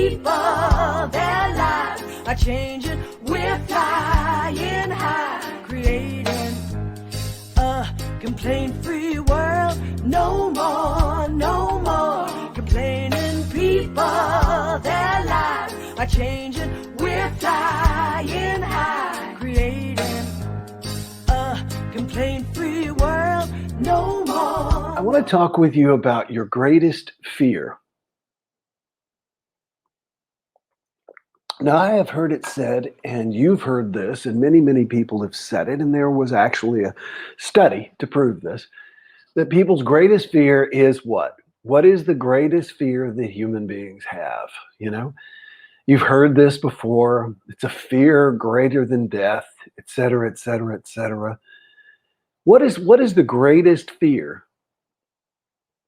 people, their lives are changing. We're flying high, creating a complaint-free world. No more, no more complaining. People, their lives are changing. We're flying high, creating a complaint-free world. No more. I want to talk with you about your greatest fear. Now, I have heard it said, and you've heard this, and many, many people have said it, and there was actually a study to prove this, that people's greatest fear is what? What is the greatest fear that human beings have? You know, you've heard this before. It's a fear greater than death, et cetera, et cetera, et cetera. What is the greatest fear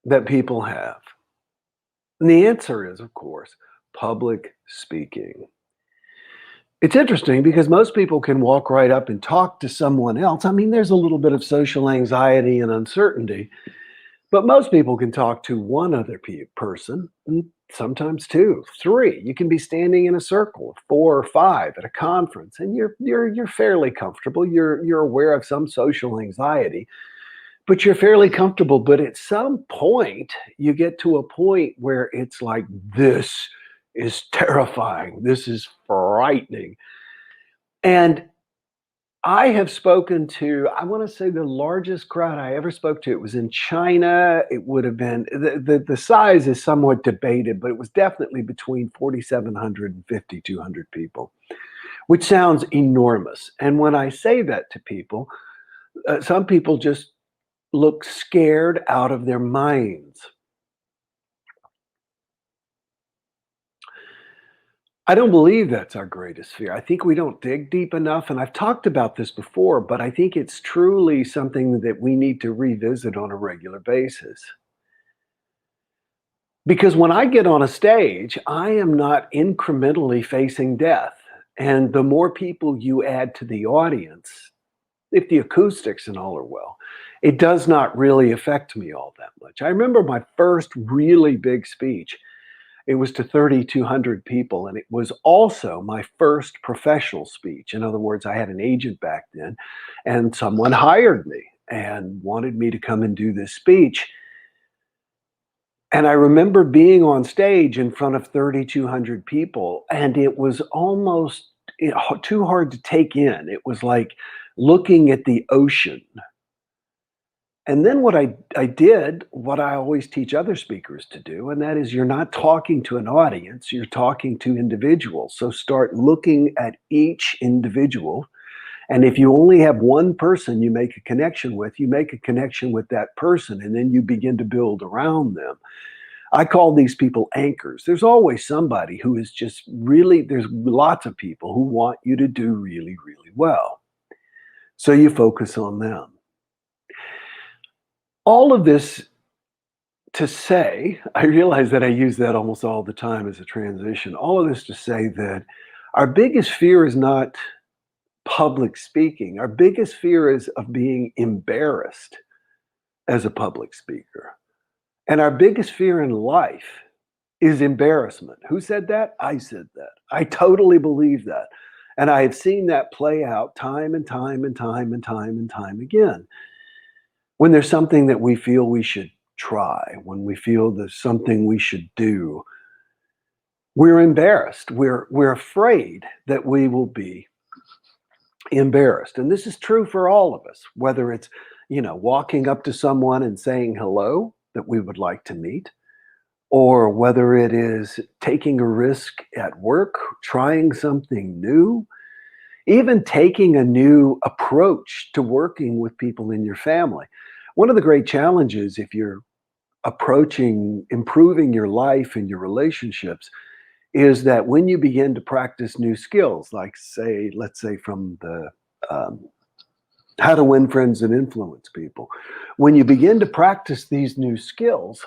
that people have? And the answer is, of course, public speaking. It's interesting because most people can walk right up and talk to someone else. I mean, there's a little bit of social anxiety and uncertainty, but most people can talk to one other person, and sometimes two, three. You can be standing in a circle of 4 or 5 at a conference, and you're fairly comfortable. You're aware of some social anxiety, but you're fairly comfortable. But at some point, you get to a point where it's like, this is terrifying. This is frightening. And I have spoken to, I want to say the largest crowd I ever spoke to, it was in China. It would have been, the size is somewhat debated, but it was definitely between 4,700 and 5,200 people, which sounds enormous. And when I say that to people, some people just look scared out of their minds. I don't believe that's our greatest fear. I think we don't dig deep enough. And I've talked about this before, but I think it's truly something that we need to revisit on a regular basis. Because when I get on a stage, I am not incrementally facing death. And the more people you add to the audience, if the acoustics and all are well, it does not really affect me all that much. I remember my first really big speech. It was to 3,200 people, and it was also my first professional speech. In other words, I had an agent back then, and someone hired me and wanted me to come and do this speech. And I remember being on stage in front of 3,200 people, and it was almost too hard to take in. It was like looking at the ocean. And then what I did, what I always teach other speakers to do, and that is, you're not talking to an audience, you're talking to individuals. So start looking at each individual. And if you only have one person you make a connection with, you make a connection with that person, and then you begin to build around them. I call these people anchors. There's always somebody who is just really, there's lots of people who want you to do really, really well. So you focus on them. All of this to say, I realize that I use that almost all the time as a transition. All of this to say that our biggest fear is not public speaking. Our biggest fear is of being embarrassed as a public speaker. And our biggest fear in life is embarrassment. Who said that? I said that. I totally believe that. And I have seen that play out time and time and time and time and time again. When there's something that we feel we should try, when we feel there's something we should do, we're embarrassed. We're afraid that we will be embarrassed. And this is true for all of us, whether it's, walking up to someone and saying hello that we would like to meet, or whether it is taking a risk at work, trying something new, even taking a new approach to working with people in your family. One of the great challenges, if you're approaching improving your life and your relationships, is that when you begin to practice new skills, like let's say from the how to win friends and influence people, when you begin to practice these new skills,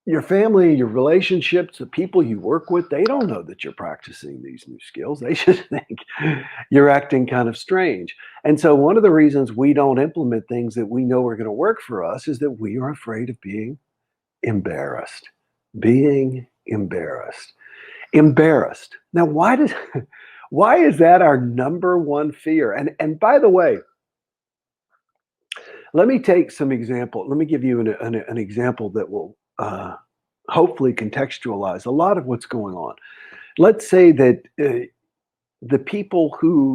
your family, your relationships, the people you work with, they don't know that you're practicing these new skills. They should think you're acting kind of strange. And so one of the reasons we don't implement things that we know are going to work for us is that we are afraid of being embarrassed. Being embarrassed. Embarrassed. Now, why is that our number one fear? And by the way, let me take some example. Let me give you an example that will hopefully contextualize a lot of what's going on. Let's say that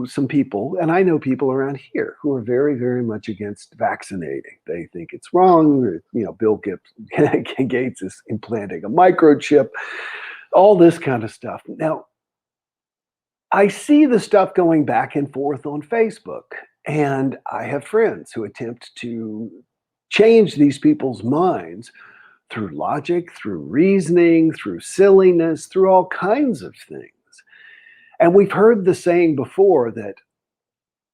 some people, and I know people around here who are very, very much against vaccinating. They think it's wrong. Bill Gates is implanting a microchip, all this kind of stuff. Now, I see the stuff going back and forth on Facebook, and I have friends who attempt to change these people's minds through logic, through reasoning, through silliness, through all kinds of things. And we've heard the saying before that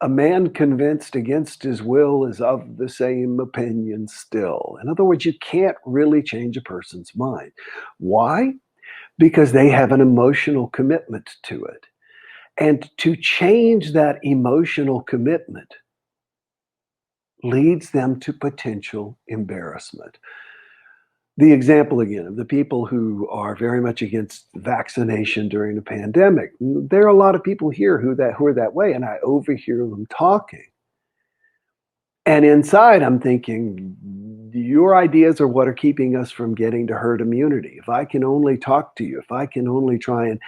a man convinced against his will is of the same opinion still. In other words, you can't really change a person's mind. Why? Because they have an emotional commitment to it. And to change that emotional commitment leads them to potential embarrassment. The example again of the people who are very much against vaccination during the pandemic. There are a lot of people here who are that way, and I overhear them talking. And inside, I'm thinking, your ideas are what are keeping us from getting to herd immunity. If I can only talk to you, if I can only try and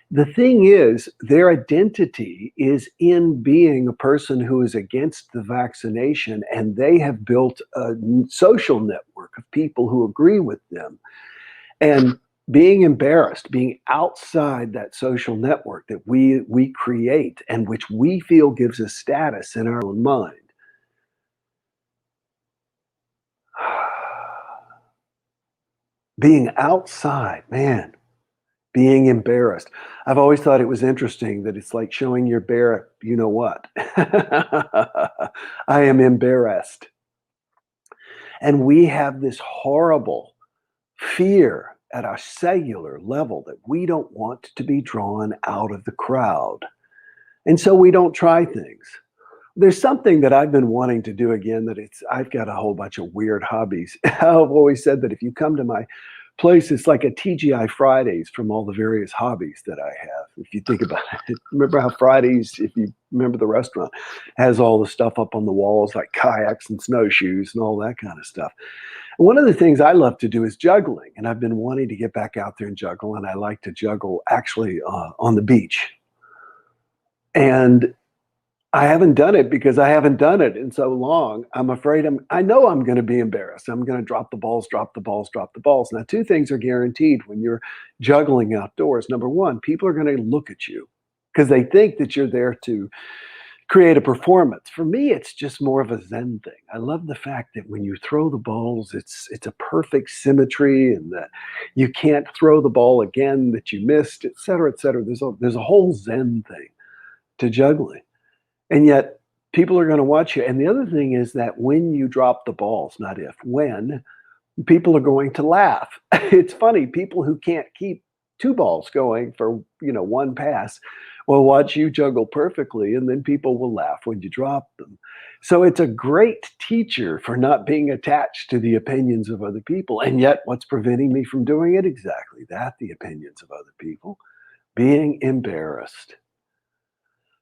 the thing is, their identity is in being a person who is against the vaccination, and they have built a social network of people who agree with them. And being embarrassed, being outside that social network that we create and which we feel gives us status in our own mind. Being outside, man. Being embarrassed. I've always thought it was interesting that it's like showing your bare, you know what? I am embarrassed. And we have this horrible fear at our cellular level that we don't want to be drawn out of the crowd. And so we don't try things. There's something that I've been wanting to do again I've got a whole bunch of weird hobbies. I've always said that if you come to my place, it's like a TGI Fridays from all the various hobbies that I have. If you think about it, remember how Fridays, if you remember the restaurant, has all the stuff up on the walls like kayaks and snowshoes and all that kind of stuff. And one of the things I love to do is juggling, and I've been wanting to get back out there and juggle, and I like to juggle actually on the beach. And I haven't done it because I haven't done it in so long. I'm afraid I know I'm going to be embarrassed. I'm going to drop the balls, drop the balls, drop the balls. Now, two things are guaranteed when you're juggling outdoors. Number one, people are going to look at you because they think that you're there to create a performance. For me, it's just more of a Zen thing. I love the fact that when you throw the balls, it's a perfect symmetry, and that you can't throw the ball again that you missed, et cetera, et cetera. There's a whole Zen thing to juggling. And yet people are going to watch you. And the other thing is that when you drop the balls, not if, when, people are going to laugh. It's funny, people who can't keep two balls going for, one pass will watch you juggle perfectly, and then people will laugh when you drop them. So it's a great teacher for not being attached to the opinions of other people. And yet what's preventing me from doing it? Exactly that, the opinions of other people. Being embarrassed.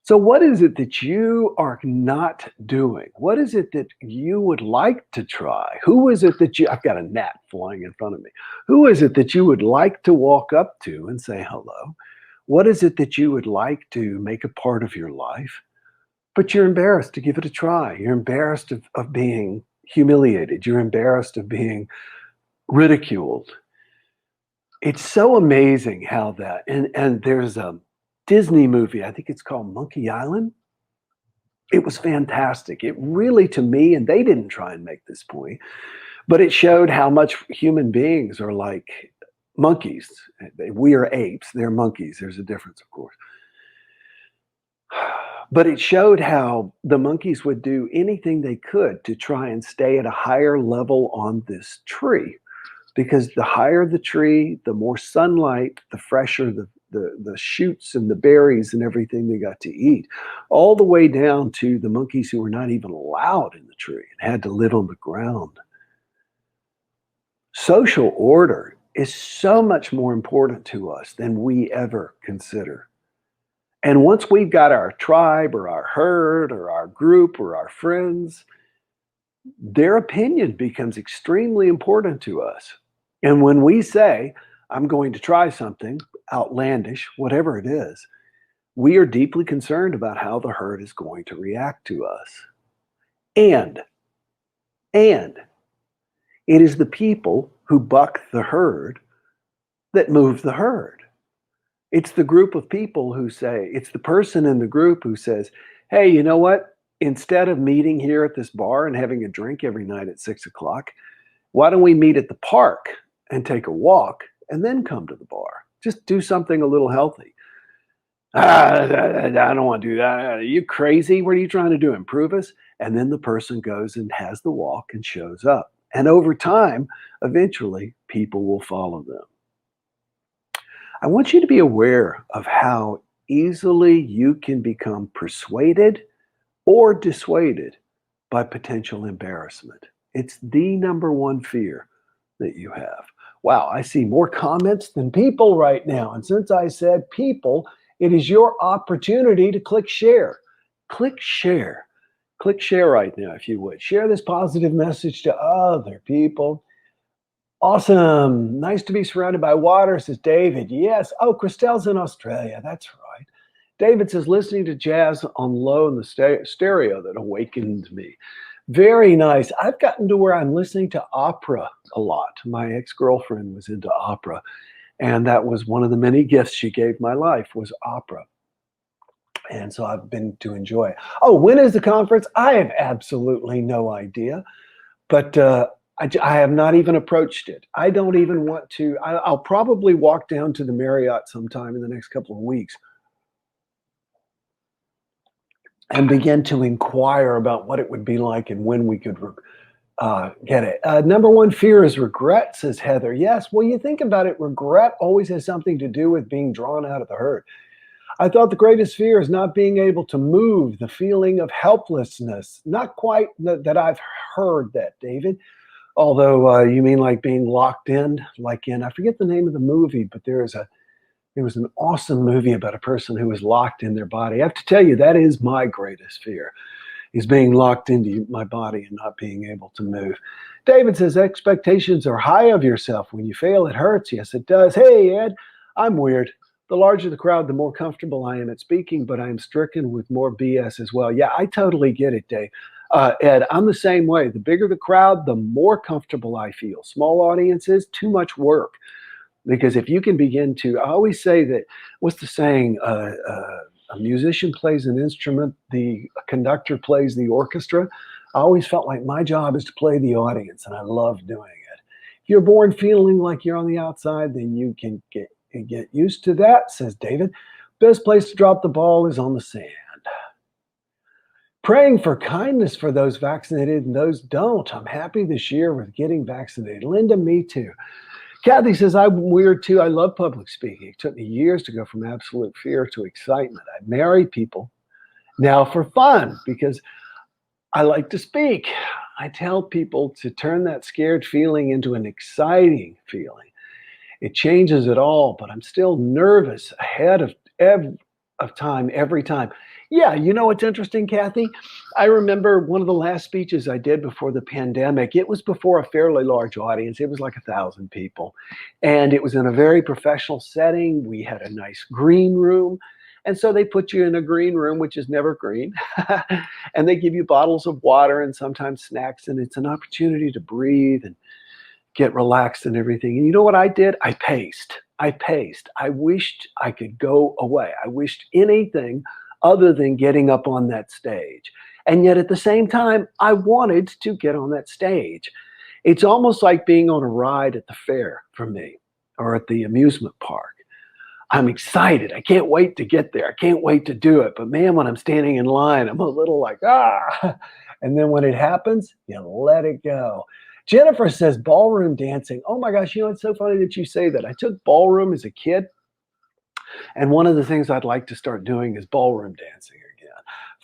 So what is it that you are not doing? What is it that you would like to try? Who is it that I've got a gnat flying in front of me. Who is it that you would like to walk up to and say hello? What is it that you would like to make a part of your life? But you're embarrassed to give it a try. You're embarrassed of being humiliated. You're embarrassed of being ridiculed. It's so amazing how that, and there's a Disney movie, I think it's called Monkey Island. It was fantastic. It really, to me, and they didn't try and make this point, but it showed how much human beings are like monkeys. We are apes, they're monkeys. There's a difference, of course. But it showed how the monkeys would do anything they could to try and stay at a higher level on this tree. Because the higher the tree, the more sunlight, the fresher the shoots and the berries and everything they got to eat, all the way down to the monkeys who were not even allowed in the tree and had to live on the ground. Social order is so much more important to us than we ever consider. And once we've got our tribe or our herd or our group or our friends, their opinion becomes extremely important to us. And when we say, I'm going to try something outlandish, whatever it is, we are deeply concerned about how the herd is going to react to us. And, and it is the people who buck the herd that move the herd. It's the group of people who say, it's the person in the group who says, hey, you know what? Instead of meeting here at this bar and having a drink every night at 6 o'clock, why don't we meet at the park and take a walk and then come to the bar? Just do something a little healthy. I don't want to do that. Are you crazy? What are you trying to do? Improve us? And then the person goes and has the walk and shows up. And over time, eventually, people will follow them. I want you to be aware of how easily you can become persuaded or dissuaded by potential embarrassment. It's the number one fear that you have. Wow, I see more comments than people right now. And since I said people, it is your opportunity to click share. Click share. Click share right now if you would. Share this positive message to other people. Awesome. Nice to be surrounded by water, says David. Yes. Oh, Christelle's in Australia. That's right. David says, listening to jazz on low in the stereo that awakened me. Very nice. I've gotten to where I'm listening to opera a lot. My ex-girlfriend was into opera, and that was one of the many gifts she gave my life was opera. And so I've been to enjoy it. Oh, when is the conference? I have absolutely no idea, but I have not even approached it. I don't even want to. I'll probably walk down to the Marriott sometime in the next couple of weeks and begin to inquire about what it would be like and when we could get it. Number one fear is regret, says Heather. Yes, well, you think about it, regret always has something to do with being drawn out of the herd. I thought the greatest fear is not being able to move, the feeling of helplessness. Not quite that I've heard that, David. Although you mean like being locked in, like in, I forget the name of the movie, but there was an awesome movie about a person who was locked in their body. I have to tell you, that is my greatest fear, is being locked into my body and not being able to move. David says, expectations are high of yourself. When you fail, it hurts. Yes, it does. Hey, Ed, I'm weird. The larger the crowd, the more comfortable I am at speaking, but I am stricken with more BS as well. Yeah, I totally get it, Dave. Ed, I'm the same way. The bigger the crowd, the more comfortable I feel. Small audiences, too much work. Because if you can begin to, I always say that, what's the saying? A musician plays an instrument, the conductor plays the orchestra. I always felt like my job is to play the audience, and I love doing it. If you're born feeling like you're on the outside, then you can get used to that, says David. Best place to drop the ball is on the sand. Praying for kindness for those vaccinated and those don't. I'm happy this year with getting vaccinated. Linda, me too. Kathy says, I'm weird too. I love public speaking. It took me years to go from absolute fear to excitement. I marry people now for fun because I like to speak. I tell people to turn that scared feeling into an exciting feeling. It changes it all, but I'm still nervous ahead of time every time. Yeah, you know what's interesting, Kathy? I remember one of the last speeches I did before the pandemic. It was before a fairly large audience. It was like 1,000 people. And it was in a very professional setting. We had a nice green room. And so they put you in a green room, which is never green. And they give you bottles of water and sometimes snacks. And it's an opportunity to breathe and get relaxed and everything. And you know what I did? I paced. I wished I could go away. I wished anything other than getting up on that stage. And yet at the same time, I wanted to get on that stage. It's almost like being on a ride at the fair for me, or at the amusement park. I'm excited. I can't wait to get there. I can't wait to do it. But man, when I'm standing in line, I'm a little like, ah. And then when it happens, you let it go. Jennifer says ballroom dancing. Oh my gosh, you know, it's so funny that you say that. I took ballroom as a kid. And one of the things I'd like to start doing is ballroom dancing again.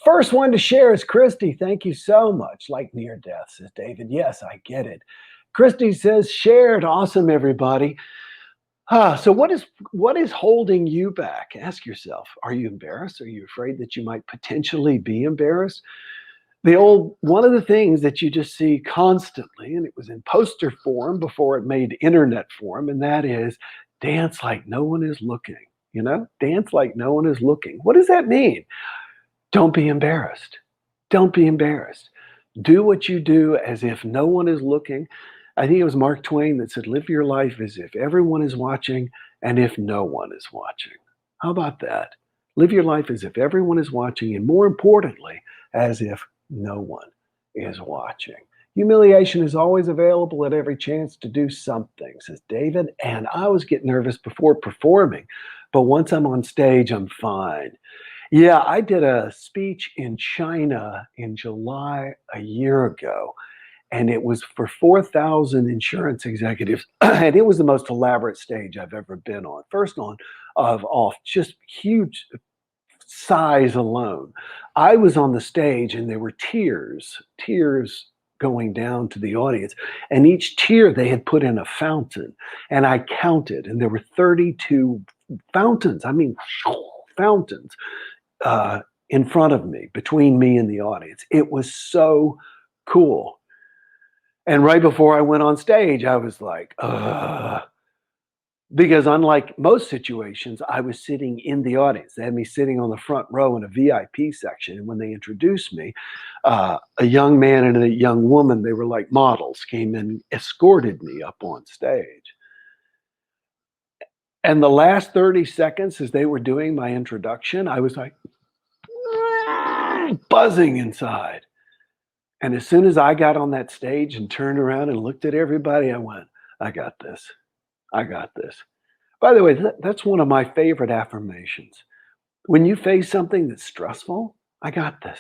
First one to share is Christy. Thank you so much. Like near death, says David. Yes, I get it. Christy says, shared. Awesome, everybody. So what is holding you back? Ask yourself, are you embarrassed? Are you afraid that you might potentially be embarrassed? One of the things that you just see constantly, and it was in poster form before it made internet form, and that is dance like no one is looking. Dance like no one is looking. What does that mean? Don't be embarrassed. Don't be embarrassed. Do what you do as if no one is looking. I think it was Mark Twain that said, live your life as if everyone is watching and if no one is watching. How about that? Live your life as if everyone is watching, and more importantly, as if no one is watching. Humiliation is always available at every chance to do something, says David. And I always get nervous before performing, but once I'm on stage, I'm fine. Yeah, I did a speech in China in July a year ago, and it was for 4,000 insurance executives. And it was the most elaborate stage I've ever been on. First off, just huge size alone. I was on the stage and there were tears going down to the audience. And each tear they had put in a fountain. And I counted, and there were 32 fountains. I mean, fountains in front of me, between me and the audience. It was so cool. And right before I went on stage, I was like, ugh. Because unlike most situations, I was sitting in the audience. They had me sitting on the front row in a VIP section. And when they introduced me, a young man and a young woman, they were like models, came and escorted me up on stage. And the last 30 seconds, as they were doing my introduction, I was like buzzing inside. And as soon as I got on that stage and turned around and looked at everybody, I went, I got this. I got this. By the way, that's one of my favorite affirmations. When you face something that's stressful, I got this.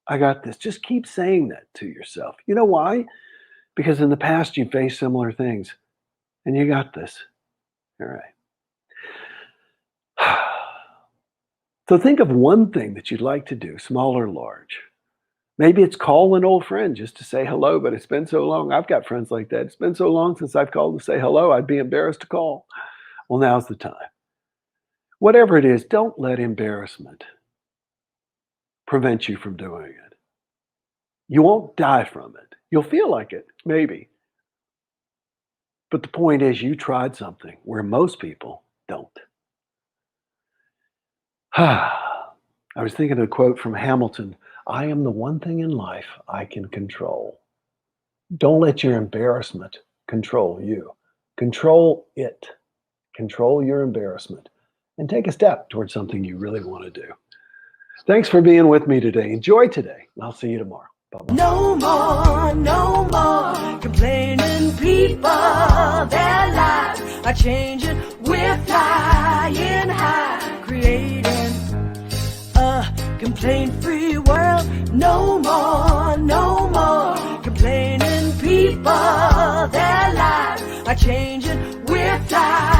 I got this. Just keep saying that to yourself. You know why? Because in the past, you faced similar things, and you got this. All right. So think of one thing that you'd like to do, small or large. Maybe it's call an old friend just to say hello, but it's been so long. I've got friends like that. It's been so long since I've called to say hello, I'd be embarrassed to call. Well, now's the time. Whatever it is, don't let embarrassment prevent you from doing it. You won't die from it. You'll feel like it, maybe. But the point is, you tried something where most people don't. I was thinking of a quote from Hamilton. I am the one thing in life I can control. Don't let your embarrassment control you. Control it. Control your embarrassment and take a step towards something you really want to do. Thanks for being with me today. Enjoy today. I'll see you tomorrow. Bye-bye. No more complaining people. Their lives are changing. We're flying high, creating a complaint-free world. No more complaining people. Their lives are changing. We're flying.